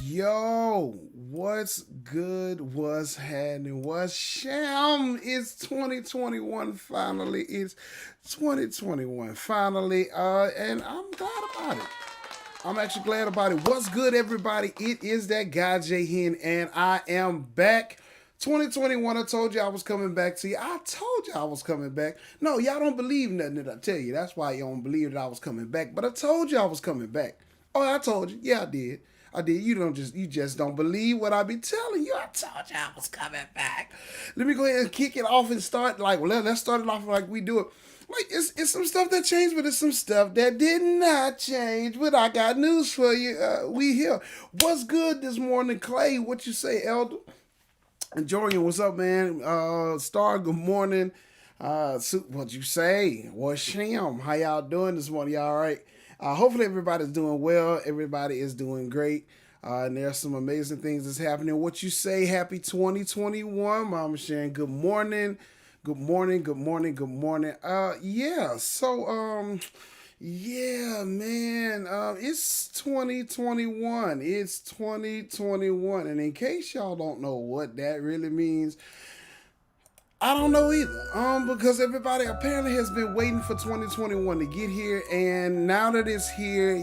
Yo, what's good? What's happening? What's sham? It's 2021 finally. It's 2021 finally. And I'm glad about it. I'm actually glad about it. What's good, everybody? It is that guy J Hen, and I am back. 2021, I told you I was coming back to you. I told you I was coming back. No, y'all don't believe nothing that I tell you. That's why you don't believe that I was coming back. But I told you I was coming back. Oh, I told you. Yeah, I did. I did. You just don't believe what I be telling you. I told you I was coming back. Let me go ahead and kick it off and start let's start it off like we do it. Like it's some stuff that changed, but it's some stuff that did not change. But I got news for you. We here. What's good this morning, Clay? What you say, Elder? And Jordan, what's up, man? Star, good morning. What you say? What's Sham? How y'all doing this morning? Y'all all right? Hopefully everybody's doing well. Everybody is doing great. And there's some amazing things that's happening. What you say? Happy 2021, Mama Sharon. Good morning. Good morning. Good morning. Good morning. Yeah. So, yeah, man. It's 2021. It's 2021. And in case y'all don't know what that really means, I don't know either. Because everybody apparently has been waiting for 2021 to get here, and now that it's here,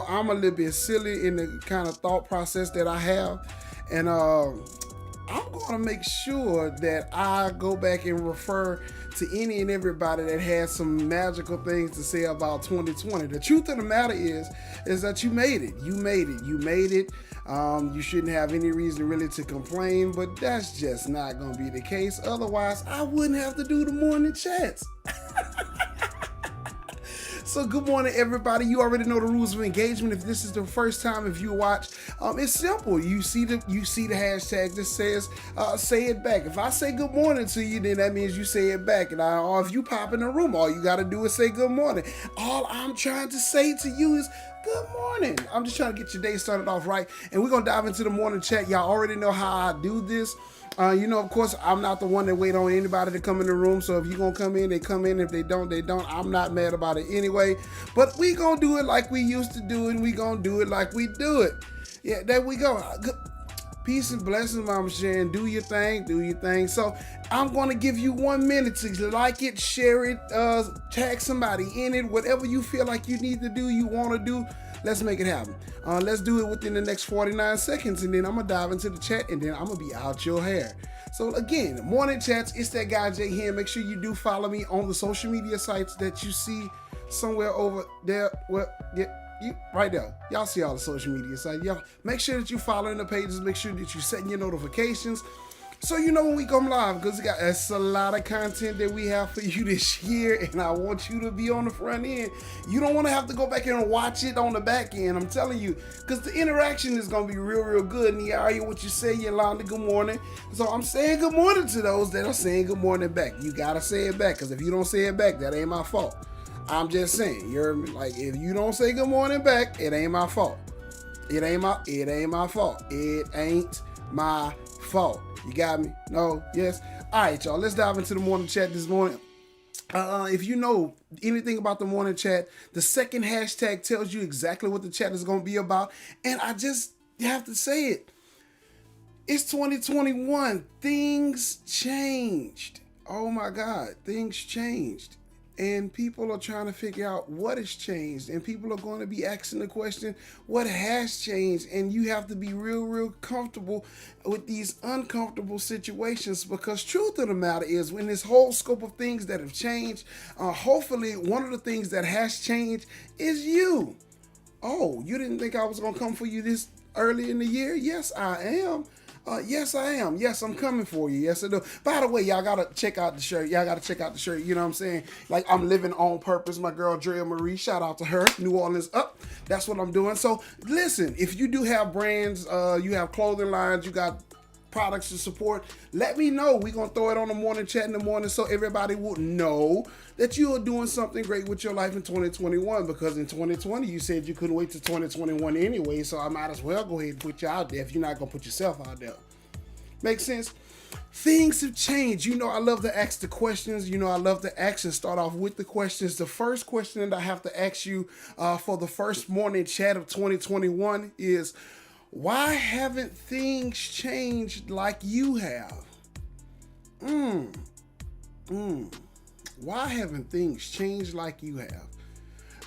I'm a little bit silly in the kind of thought process that I have, and I'm going to make sure that I go back and refer to any and everybody that has some magical things to say about 2020. The truth of the matter is that you made it. You made it. You made it. You shouldn't have any reason really to complain, but that's just not going to be the case. Otherwise, I wouldn't have to do the morning chats. So good morning, everybody. You already know the rules of engagement. If this is the first time, if you watch, it's simple. You see the hashtag that says say it back. If I say good morning to you, then that means you say it back. And or if you pop in the room, all you got to do is say good morning. All I'm trying to say to you is good morning. I'm just trying to get your day started off right. And we're going to dive into the morning chat. Y'all already know how I do this. Of course, I'm not the one that wait on anybody to come in the room. So if you're going to come in, they come in. If they don't, they don't. I'm not mad about it anyway. But we going to do it like we used to do it. And we going to do it like we do it. Yeah, there we go. Peace and blessings, Mama Sharon. Do your thing. Do your thing. So I'm going to give you 1 minute to like it, share it, tag somebody in it. Whatever you feel like you need to do, you want to do. Let's make it happen. Let's do it within the next 49 seconds, and then I'm going to dive into the chat, and then I'm going to be out your hair. So again, morning chats, it's that guy Jay here. Make sure you do follow me on the social media sites that you see somewhere over there. Well, yeah, you right there. Y'all see all the social media sites. Y'all make sure that you following the pages. Make sure that you setting your notifications, so you know when we come live, because it's a lot of content that we have for you this year, and I want you to be on the front end. You don't want to have to go back and watch it on the back end, I'm telling you, because the interaction is going to be real good, and you hear what you say, Yolanda, good morning. So I'm saying good morning to those that are saying good morning back. You got to say it back, because if you don't say it back, that ain't my fault. I'm just saying, you're like, if you don't say good morning back, it ain't my fault. It ain't my fault. It ain't my fault. You got me? No? Yes? All right, y'all. Let's dive into the morning chat this morning. If you know anything about the morning chat, the second hashtag tells you exactly what the chat is going to be about. And I just have to say it. It's 2021. Things changed. Oh my God. Things changed. And people are trying to figure out what has changed. And people are going to be asking the question, what has changed? And you have to be real comfortable with these uncomfortable situations, because truth of the matter is, when this whole scope of things that have changed, hopefully one of the things that has changed is you. Oh, you didn't think I was going to come for you this early in the year? Yes, I am. Yes, I am. Yes, I'm coming for you. Yes, I do. By the way, y'all got to check out the shirt. You know what I'm saying? Like, I'm living on purpose. My girl, Drea Marie, shout out to her. New Orleans up. That's what I'm doing. So, listen, if you do have brands, you have clothing lines, you got products to support, let me know. We're going to throw it on the morning chat in the morning, so everybody will know that you are doing something great with your life in 2021, because in 2020 you said you couldn't wait till 2021 anyway, so I might as well go ahead and put you out there if you're not going to put yourself out there. Make sense? Things have changed. You know, I love to ask the questions. You know, I love to ask and start off with the questions. The first question that I have to ask you for the first morning chat of 2021 is, why haven't things changed like you have? Why haven't things changed like you have?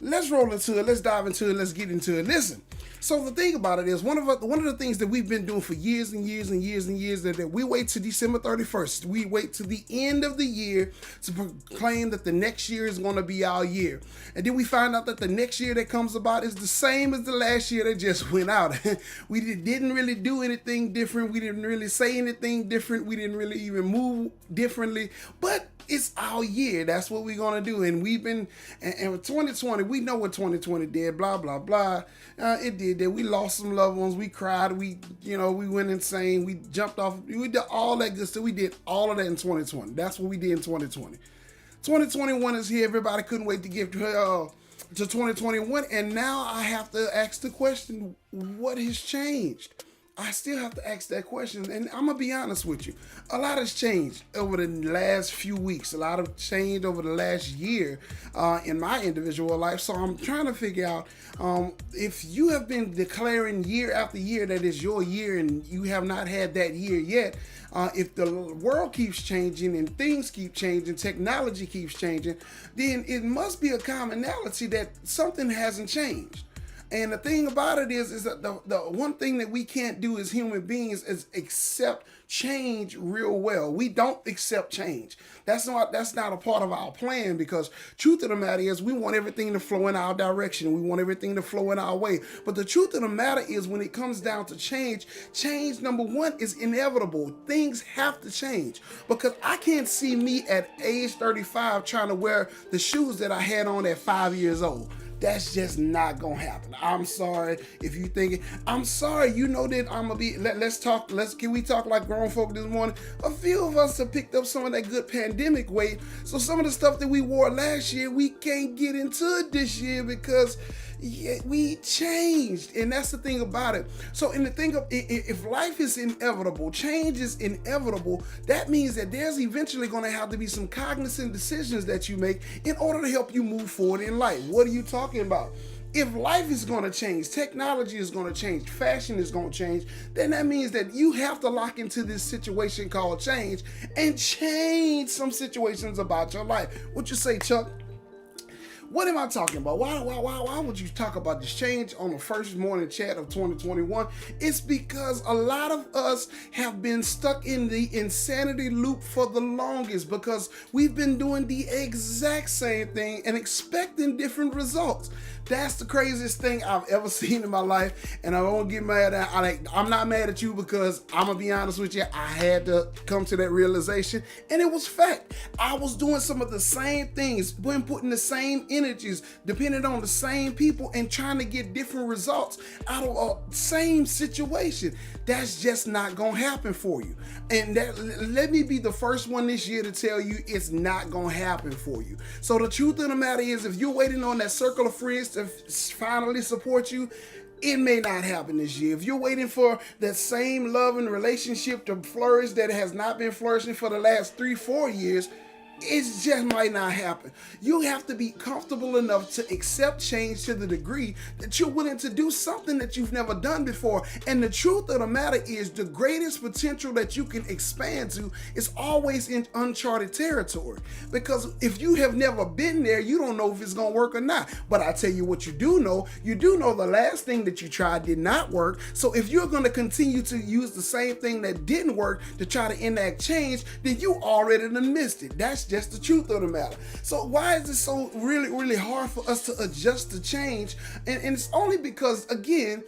Let's roll into it. Let's dive into it. Let's get into it. Listen. So the thing about it is, one of the things that we've been doing for years and years that we wait to December 31st. We wait to the end of the year to proclaim that the next year is going to be our year. And then we find out that the next year that comes about is the same as the last year that just went out. We didn't really do anything different. We didn't really say anything different. We didn't really even move differently. But it's our year. That's what we're going to do. And we've been, and with 2020, we know what 2020 did, blah, blah, blah. It did that. We lost some loved ones. We cried. We went insane. We jumped off. We did all that good stuff. We did all of that in 2020. That's what we did in 2020. 2021 is here. Everybody couldn't wait to get to 2021. And now I have to ask the question, what has changed? I still have to ask that question, and I'm going to be honest with you. A lot has changed over the last few weeks. A lot has changed over the last year in my individual life, so I'm trying to figure out if you have been declaring year after year that it's your year and you have not had that year yet, if the world keeps changing and things keep changing, technology keeps changing, then it must be a commonality that something hasn't changed. And the thing about it is that the one thing that we can't do as human beings is accept change real well. We don't accept change. That's not a part of our plan, because truth of the matter is, we want everything to flow in our direction. We want everything to flow in our way. But the truth of the matter is, when it comes down to change, number one, is inevitable. Things have to change, because I can't see me at age 35 trying to wear the shoes that I had on at 5 years old. That's just not gonna happen. I'm sorry if you think. I'm sorry. You know that I'm gonna be. Let's talk. Can we talk like grown folk this morning? A few of us have picked up some of that good pandemic weight. So some of the stuff that we wore last year, we can't get into it this year because we changed, and that's the thing about it. So in the thing of, if life is inevitable, change is inevitable, that means that there's eventually going to have to be some cognizant decisions that you make in order to help you move forward in life. What are you talking about? If life is going to change, technology is going to change, fashion is going to change, then that means that you have to lock into this situation called change and change some situations about your life. What you say, Chuck? What am I talking about? Why would you talk about this change on the first morning chat of 2021? It's because a lot of us have been stuck in the insanity loop for the longest because we've been doing the exact same thing and expecting different results. That's the craziest thing I've ever seen in my life, and I won't get mad at. I'm not mad at you because I'm gonna be honest with you. I had to come to that realization, and it was fact. I was doing some of the same things, when putting the same energies, depending on the same people, and trying to get different results out of a same situation. That's just not gonna happen for you. And let me be the first one this year to tell you it's not gonna happen for you. So the truth of the matter is, if you're waiting on that circle of friends to finally support you, it may not happen this year. If you're waiting for that same love and relationship to flourish that has not been flourishing for the last 3-4 years, it just might not happen. You have to be comfortable enough to accept change to the degree that you're willing to do something that you've never done before. And the truth of the matter is, the greatest potential that you can expand to is always in uncharted territory. Because if you have never been there, you don't know if it's going to work or not. But I tell you what you do know the last thing that you tried did not work. So if you're going to continue to use the same thing that didn't work to try to enact change, then you already done missed it. That's just the truth of the matter. So why is it so really hard for us to adjust to change? And it's only because, again,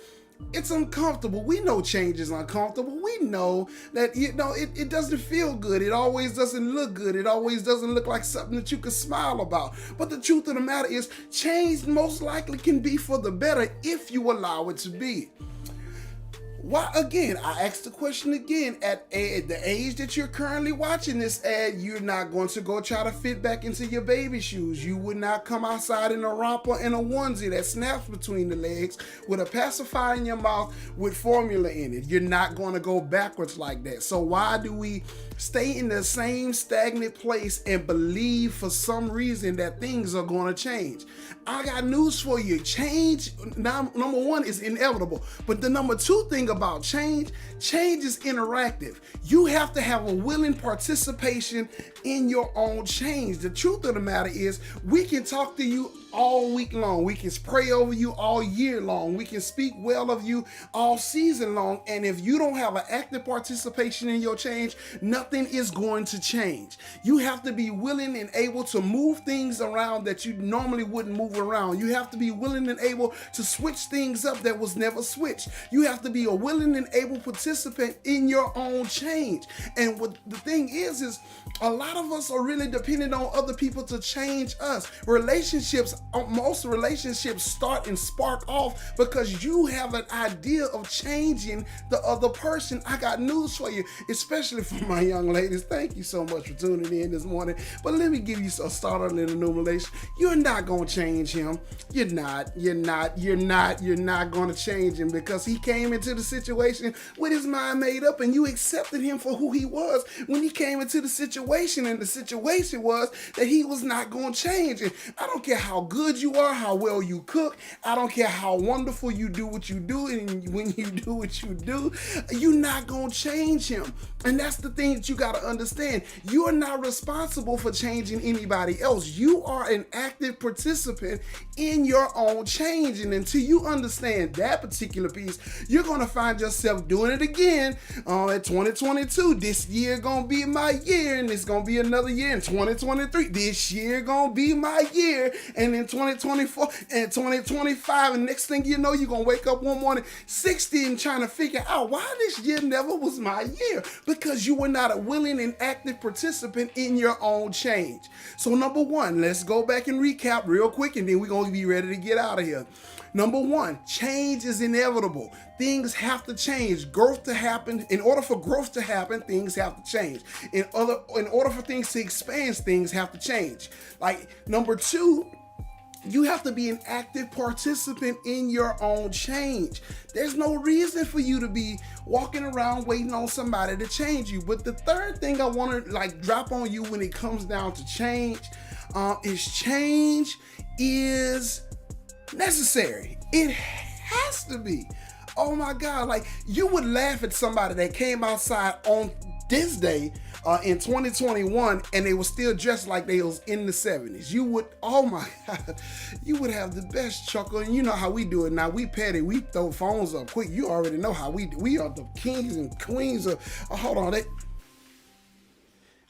it's uncomfortable. We know change is uncomfortable. We know that, it doesn't feel good. It always doesn't look good. It always doesn't look like something that you can smile about. But the truth of the matter is, change most likely can be for the better if you allow it to be. Why, again, I asked the question again, at the age that you're currently watching this ad, you're not going to go try to fit back into your baby shoes. You would not come outside in a romper and a onesie that snaps between the legs with a pacifier in your mouth with formula in it. You're not going to go backwards like that. So why do we stay in the same stagnant place and believe for some reason that things are going to change? I got news for you. Change, number one, is inevitable. But the number two thing about change is interactive. You have to have a willing participation in your own change. The truth of the matter is, we can talk to you all week long. We can pray over you all year long. We can speak well of you all season long. And if you don't have an active participation in your change, nothing is going to change. You have to be willing and able to move things around that you normally wouldn't move around. You have to be willing and able to switch things up that was never switched. You have to be a willing and able participant in your own change. And what the thing is a lot of us are really dependent on other people to change us. Most relationships start and spark off because you have an idea of changing the other person. I got news for you, especially for my young ladies. Thank you so much for tuning in this morning. But let me give you a starter in a new relation. You're not going to change him. You're not going to change him because he came into the situation with his mind made up and you accepted him for who he was when he came into the situation, and the situation was that he was not going to change. And I don't care how good you are, how well you cook. I don't care how wonderful you do what you do, and when you do what you do, you're not going to change him. And that's the thing that you got to understand. You are not responsible for changing anybody else. You are an active participant in your own change. And until you understand that particular piece, you're going to find yourself doing it again at 2022. This year going to be my year, and it's going to be another year in 2023. This year going to be my year, and in 2024 and 2025, and next thing you know, you're going to wake up one morning 60 and trying to figure out why this year never was my year, because you were not a willing and active participant in your own change. So number one, let's go back and recap real quick, and then we're going to be ready to get out of here. Number one, change is inevitable. Things have to change. Growth to happen. In order for growth to happen, things have to change. In order for things to expand, things have to change. Like number two, you have to be an active participant in your own change. There's no reason for you to be walking around waiting on somebody to change you. But the third thing I want to drop on you when it comes down to change is necessary. It has to be. Oh my God, you would laugh at somebody that came outside on this day in 2021 and they were still dressed like they was in the 70s, you would, oh my God, you would have the best chuckle. And you know how we do it now. We petty. We throw phones up quick. You already know how we do. We are the kings and queens of, hold on,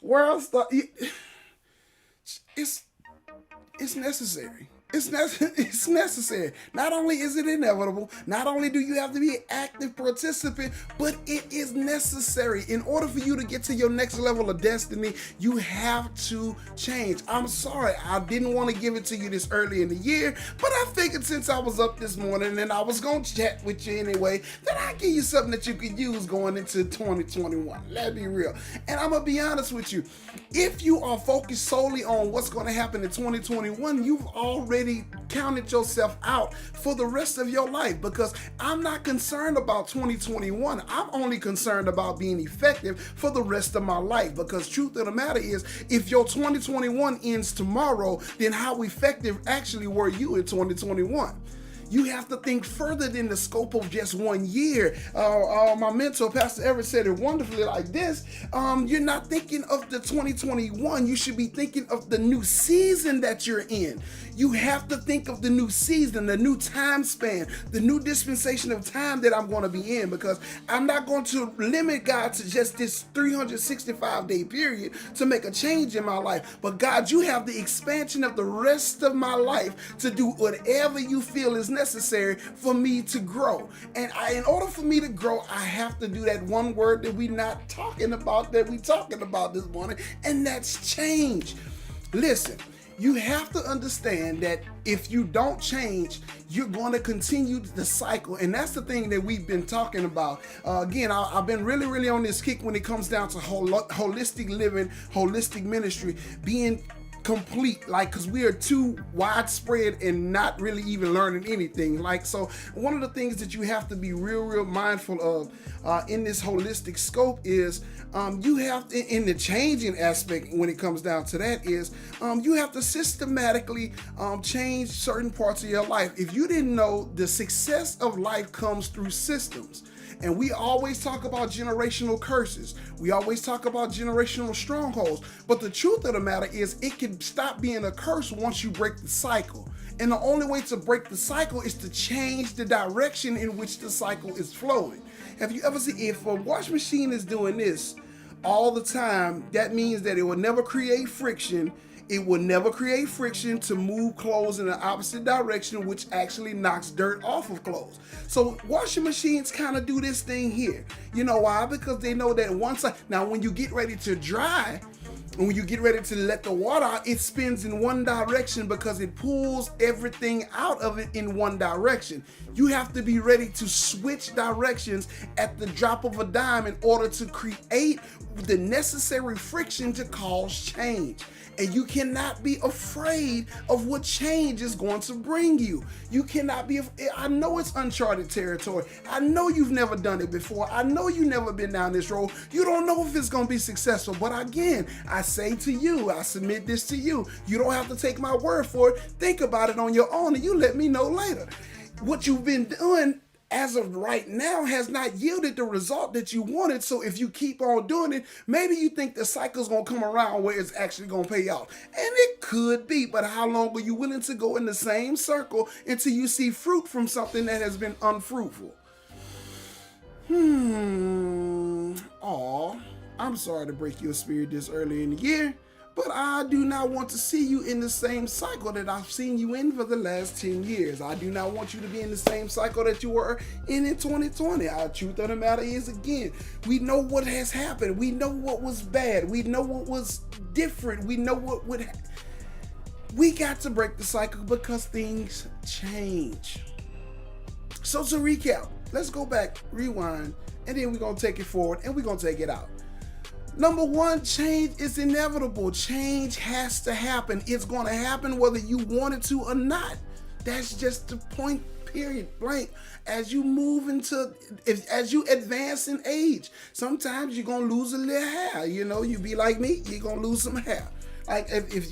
world stuff. It's necessary. It's necessary. Not only is it inevitable, not only do you have to be an active participant, but it is necessary. In order for you to get to your next level of destiny, you have to change. I'm sorry, I didn't want to give it to you this early in the year, but I figured since I was up this morning and I was going to chat with you anyway, that I'd give you something that you could use going into 2021. Let's be real. And I'm going to be honest with you. If you are focused solely on what's going to happen in 2021, you've already counted yourself out for the rest of your life, because I'm not concerned about 2021. I'm only concerned about being effective for the rest of my life, because truth of the matter is, if your 2021 ends tomorrow, then how effective actually were you in 2021? You have to think further than the scope of just 1 year. My mentor, Pastor Everett, said it wonderfully like this. You're not thinking of the 2021. You should be thinking of the new season that you're in. You have to think of the new season, the new time span, the new dispensation of time that I'm going to be in, because I'm not going to limit God to just this 365-day period to make a change in my life. But God, you have the expansion of the rest of my life to do whatever you feel is necessary for me to grow. And in order for me to grow, I have to do that one word that we're not talking about, that we're talking about this morning, and that's change. Listen, you have to understand that if you don't change, you're going to continue the cycle. And that's the thing that we've been talking about. Again, I've been really on this kick when it comes down to holistic living, holistic ministry, being complete, like, because we are too widespread and not really even learning anything. Like, so one of the things that you have to be real mindful of in this holistic scope is you have to, in the changing aspect when it comes down to that, is you have to systematically change certain parts of your life. If you didn't know, the success of life comes through systems. And we always talk about generational curses. We always talk about generational strongholds. But the truth of the matter is, it can stop being a curse once you break the cycle. And the only way to break the cycle is to change the direction in which the cycle is flowing. Have you ever seen, if a washing machine is doing this all the time, that means that it will never create friction. It will never create friction to move clothes in the opposite direction, which actually knocks dirt off of clothes. So washing machines kind of do this thing here. You know why? Because they know that now when you get ready to dry, and when you get ready to let the water out, it spins in one direction because it pulls everything out of it in one direction. You have to be ready to switch directions at the drop of a dime in order to create the necessary friction to cause change. And you cannot be afraid of what change is going to bring you. You cannot be, I know it's uncharted territory. I know you've never done it before. I know you've never been down this road. You don't know if it's going to be successful. But again, I say to you, I submit this to you. You don't have to take my word for it. Think about it on your own and you let me know later. What you've been doing as of right now has not yielded the result that you wanted. So if you keep on doing it, maybe you think the cycle's going to come around where it's actually going to pay off. And it could be, but how long are you willing to go in the same circle until you see fruit from something that has been unfruitful? I'm sorry to break your spirit this early in the year, but I do not want to see you in the same cycle that I've seen you in for the last 10 years. I do not want you to be in the same cycle that you were in 2020. Our truth of the matter is, again, we know what has happened. We know what was bad. We know what was different. We know what would We got to break the cycle because things change. So to recap, let's go back, rewind, and then we're going to take it forward and we're going to take it out. Number one, change is inevitable. Change has to happen. It's going to happen whether you want it to or not. That's just the point, period, blank. As you move as you advance in age, sometimes you're going to lose a little hair. You know, you be like me, you're going to lose some hair. Like if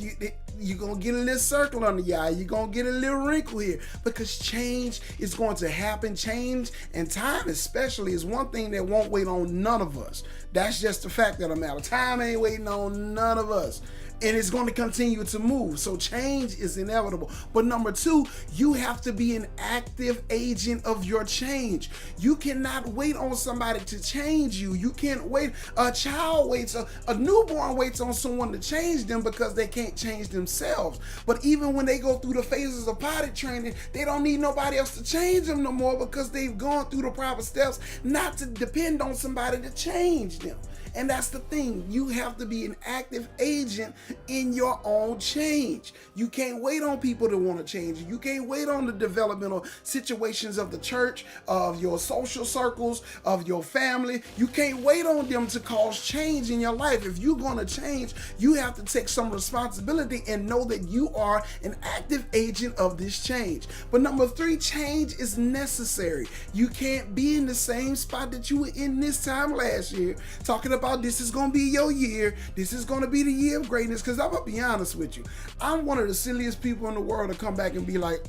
you're going to get a little circle under your eye. You're going to get a little wrinkle here because change is going to happen. Change and time especially is one thing that won't wait on none of us. That's just the fact of the matter. Time ain't waiting on none of us. And it's going to continue to move. So change is inevitable. But number two, you have to be an active agent of your change. You cannot wait on somebody to change you. You can't wait. A child waits, a newborn waits on someone to change them because they can't change themselves. But even when they go through the phases of potty training, they don't need nobody else to change them no more because they've gone through the proper steps not to depend on somebody to change them. And that's the thing. You have to be an active agent in your own change. You can't wait on people to want to change you. You can't wait on the developmental situations of the church, of your social circles, of your family. You can't wait on them to cause change in your life. If you're going to change, you have to take some responsibility and know that you are an active agent of this change. But number three, change is necessary. You can't be in the same spot that you were in this time last year, talking about this is going to be your year. This is going to be the year of greatness. Because I'm going to be honest with you. I'm one of the silliest people in the world to come back and be like,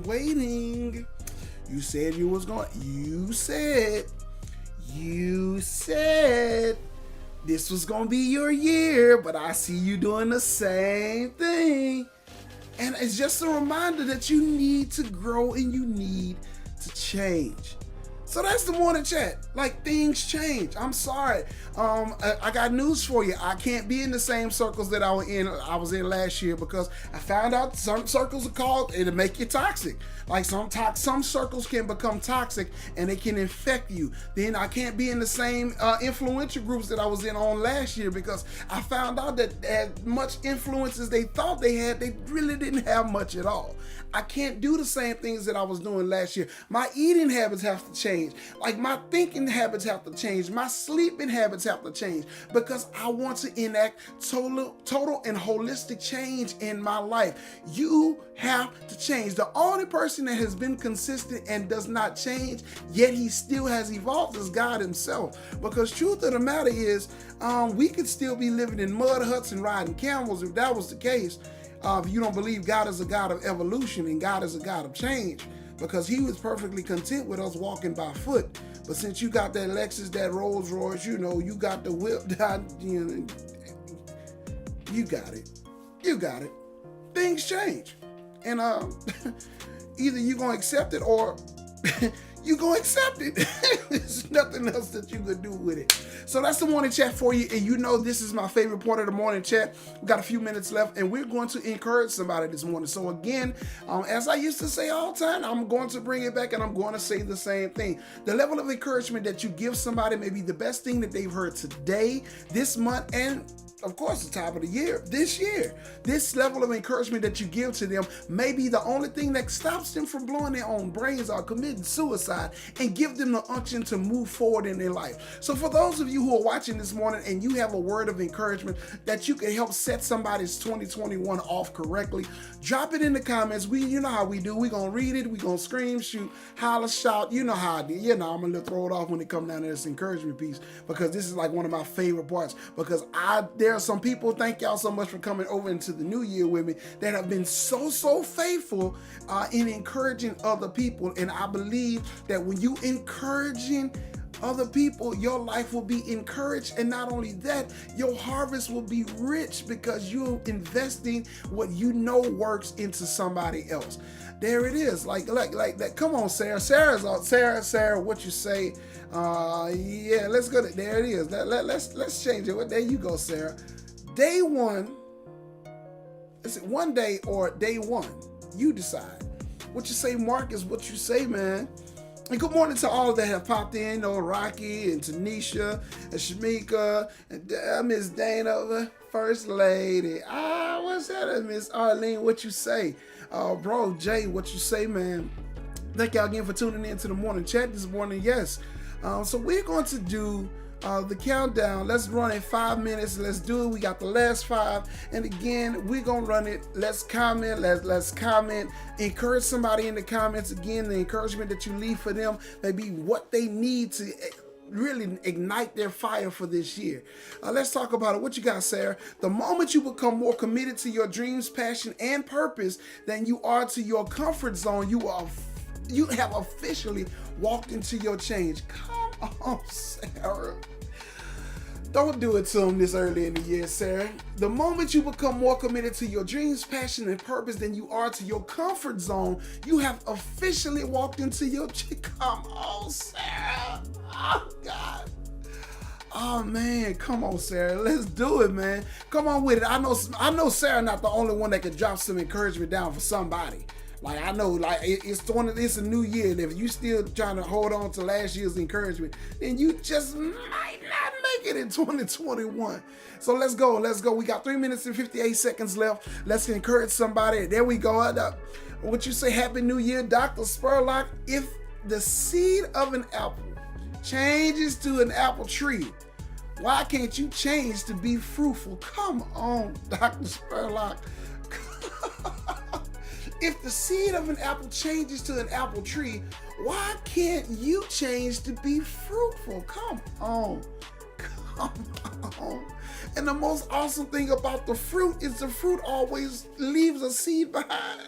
waiting. You said you was going, you said this was going to be your year, but I see you doing the same thing. And it's just a reminder that you need to grow and you need to change. So that's the morning chat. Like, things change. I'm sorry. I got news for you. I can't be in the same circles that I was in last year because I found out some circles are called, it'll make you toxic. Like some circles can become toxic and they can infect you. Then I can't be in the same influential groups that I was in on last year because I found out that as much influence as they thought they had, they really didn't have much at all. I can't do the same things that I was doing last year. My eating habits have to change. Like my thinking habits have to change. My sleeping habits have to change because I want to enact total and holistic change in my life. You have to change. The only person that has been consistent and does not change, yet he still has evolved, is God himself. Because truth of the matter is, we could still be living in mud huts and riding camels if that was the case. If you don't believe God is a God of evolution and God is a God of change, because he was perfectly content with us walking by foot. But since you got that Lexus, that Rolls Royce, you got the whip, you got it. You got it. Things change. And either you're going to accept it or you're going to accept it. There's nothing else that you could do with it. So that's the morning chat for you. And you know this is my favorite part of the morning chat. We got a few minutes left and we're going to encourage somebody this morning. So again, as I used to say all the time, I'm going to bring it back and I'm going to say the same thing. The level of encouragement that you give somebody may be the best thing that they've heard today, this month, and of course, the top of the year, this year. This level of encouragement that you give to them may be the only thing that stops them from blowing their own brains or committing suicide and give them the unction to move forward in their life. So for those of you who are watching this morning and you have a word of encouragement that you can help set somebody's 2021 off correctly, drop it in the comments. You know how we do. We're going to read it. We're going to scream, shoot, holler, shout. You know how I do. I'm going to throw it off when it comes down to this encouragement piece because this is like one of my favorite parts because there are some people, thank y'all so much for coming over into the new year with me, that have been so faithful in encouraging other people. And I believe that when you encouraging other people, your life will be encouraged. And not only that, your harvest will be rich because you're investing what you know works into somebody else. There it is. Like that. Come on, Sarah. Sarah, what you say? Yeah, let's go. There it is. Let's change it. There you go, Sarah. Day one. Is it one day or day one? You decide. What you say, Mark, is what you say, man. And good morning to all that have popped in, Rocky and Tanisha and Shamika and Miss Dana, First Lady. What's that, Miss Arlene? What you say? Bro, Jay, what you say, man? Thank y'all again for tuning in to the morning chat this morning. Yes. So we're going to do the countdown. Let's run it 5 minutes. Let's do it. We got the last 5. And again, we're going to run it. Let's comment. Let's comment. Encourage somebody in the comments. Again, the encouragement that you leave for them may be what they need to really ignite their fire for this year. Let's talk about it. What you got, Sarah? The moment you become more committed to your dreams, passion, and purpose than you are to your comfort zone, you have officially walked into your change. Come on, Sarah. Don't do it to them this early in the year, Sarah. The moment you become more committed to your dreams, passion, and purpose than you are to your comfort zone, you have officially walked into your... Come on, Sarah. Oh, God. Oh, man. Come on, Sarah. Let's do it, man. Come on with it. I know Sarah not the only one that could drop some encouragement down for somebody. Like, I know, like, it's a new year, and if you still trying to hold on to last year's encouragement, then you just might not make it in 2021. So let's go. We got 3 minutes and 58 seconds left. Let's encourage somebody. There we go. What you say, Happy New Year, Dr. Spurlock. If the seed of an apple changes to an apple tree, why can't you change to be fruitful? Come on, Dr. Spurlock. If the seed of an apple changes to an apple tree, why can't you change to be fruitful? Come on. And the most awesome thing about the fruit is the fruit always leaves a seed behind.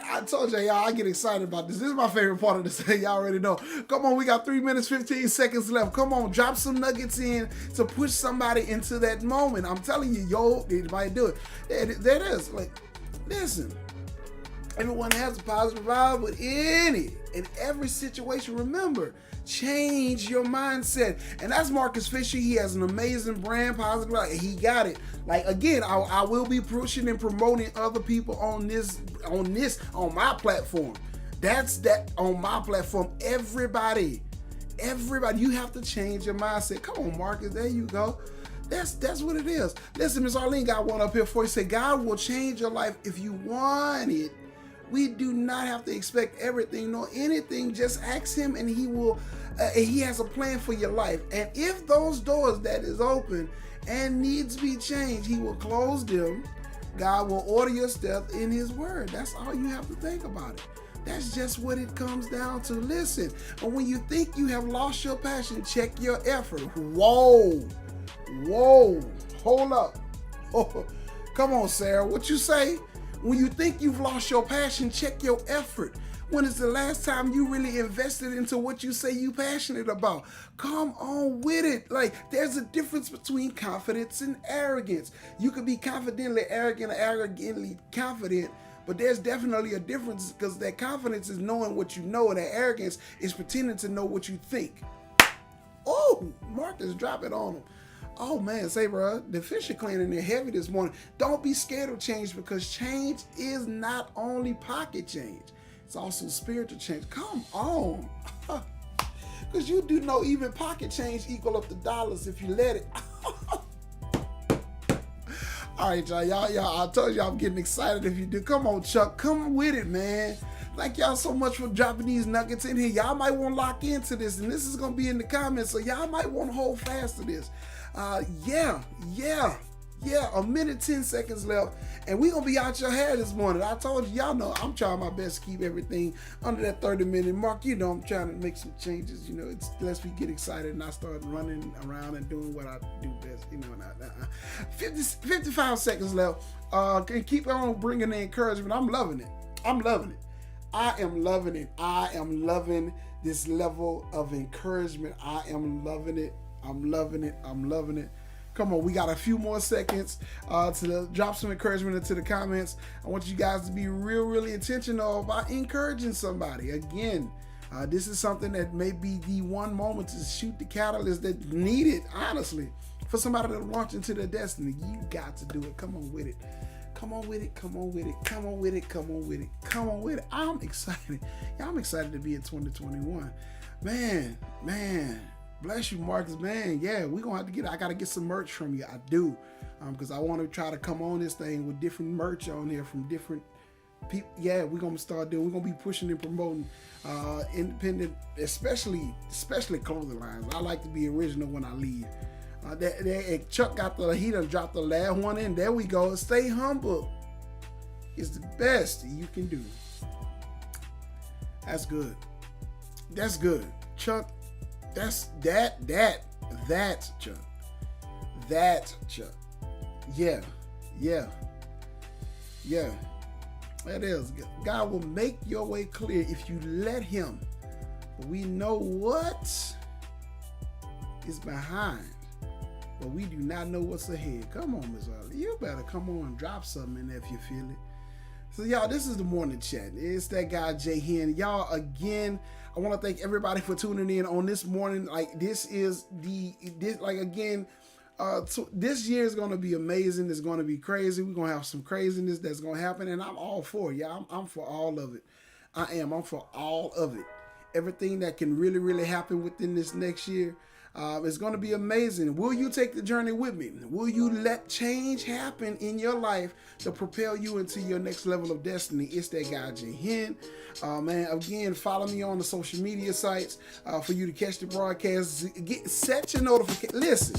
I told y'all, I get excited about this. This is my favorite part of this thing. Y'all already know. Come on, we got 3 minutes, 15 seconds left. Come on, drop some nuggets in to push somebody into that moment. I'm telling you, it might do it. There it is. Like, listen, everyone has a positive vibe, but in every situation, remember, change your mindset. And that's Marcus Fisher. He has an amazing brand, positive vibe. He got it. Like, again, I will be pushing and promoting other people on my platform. That's that on my platform. Everybody, you have to change your mindset. Come on, Marcus, there you go. That's what it is. Listen, Miss Arlene got one up here for you. Say, God will change your life if you want it. We do not have to expect everything nor anything. Just ask him and he will. He has a plan for your life. And if those doors that is open and needs to be changed, he will close them. God will order your steps in his word. That's all you have to think about it. That's just what it comes down to. Listen, and when you think you have lost your passion, check your effort. Whoa, hold up. Oh, come on, Sarah, what you say? When you think you've lost your passion, check your effort. When is the last time you really invested into what you say you passionate about? Come on with it. Like, there's a difference between confidence and arrogance. You could be confidently arrogant or arrogantly confident, but there's definitely a difference, because that confidence is knowing what you know, and that arrogance is pretending to know what you think. Oh, Marcus, drop it on him. Oh man, say bro, the fish are cleaning their heavy this morning. Don't be scared of change, because change is not only pocket change. It's also spiritual change. Come on. Because you do know even pocket change equal up to dollars if you let it. All right, y'all, I told you I'm getting excited if you do. Come on, Chuck, come with it, man. Thank y'all so much for dropping these nuggets in here. Y'all might want to lock into this, and this is going to be in the comments, so y'all might want to hold fast to this. A minute, 10 seconds left, and we're going to be out your hair this morning. I told you, y'all know I'm trying my best to keep everything under that 30-minute mark. You know, I'm trying to make some changes. You know, it's lest we get excited and I start running around and doing what I do best. You know, 55 seconds left. Can keep on bringing the encouragement. I'm loving it. I am loving it. I am loving this level of encouragement. I am loving it. I'm loving it. Come on, we got a few more seconds to drop some encouragement into the comments. I want you guys to be really intentional about encouraging somebody. Again, this is something that may be the one moment to shoot the catalyst that needed, honestly, for somebody to launch into their destiny. You got to do it. Come on with it. I'm excited. Yeah, I'm excited to be in 2021. Man. Bless you, Marcus, man. Yeah, we're going to have to I got to get some merch from you. I do. Because I want to try to come on this thing with different merch on here from different people. Yeah, we're going to start doing. We're going to be pushing and promoting independent, especially clothing lines. I like to be original when I leave. Chuck he done dropped the last one in. There we go. Stay humble. It's the best you can do. That's good. That's good, Chuck. That's Chuck. That Chuck. Yeah, yeah, yeah. That is. God will make your way clear if you let Him. We know what is behind, but we do not know what's ahead. Come on, Miss Harley. You better come on and drop something in there if you feel it. So, y'all, this is the morning chat. It's that guy, Jay Hen. Y'all, again, I want to thank everybody for tuning in on this morning. Like, this is again, this year is going to be amazing. It's going to be crazy. We're going to have some craziness that's going to happen, and I'm all for it. Yeah, I'm for all of it. I'm for all of it. Everything that can really, really happen within this next year is going to be amazing. Will you take the journey with me? Will you let change happen in your life to propel you into your next level of destiny? It's that guy, Jay Hen. Man, again, follow me on the social media sites for you to catch the broadcast. Set your notifications. Listen,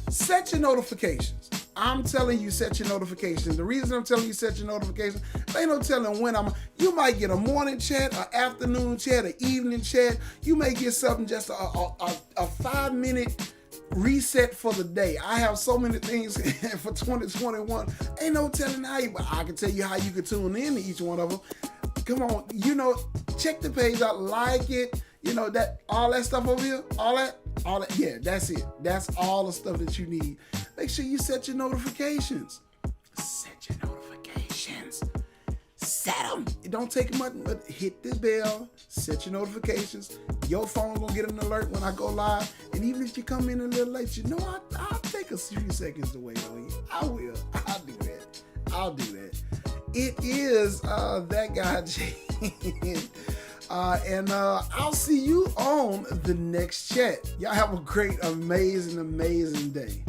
set your notifications. I'm telling you, set your notifications. The reason I'm telling you set your notifications, ain't no telling when you might get a morning chat, an afternoon chat, an evening chat. You may get something just a 5-minute reset for the day. I have so many things for 2021. Ain't no telling how I can tell you how you can tune in to each one of them. Come on, check the page out, like it, that all that stuff over here, all that, yeah, that's it. That's all the stuff that you need. Make sure you set your notifications. Set your notifications. Set them. It don't take much, but hit the bell, set your notifications. Your phone's gonna get an alert when I go live. And even if you come in a little late, I'll take a few seconds to wait on you. I will. I'll do that. It is that guy, Jay. And I'll see you on the next chat. Y'all have a great, amazing day.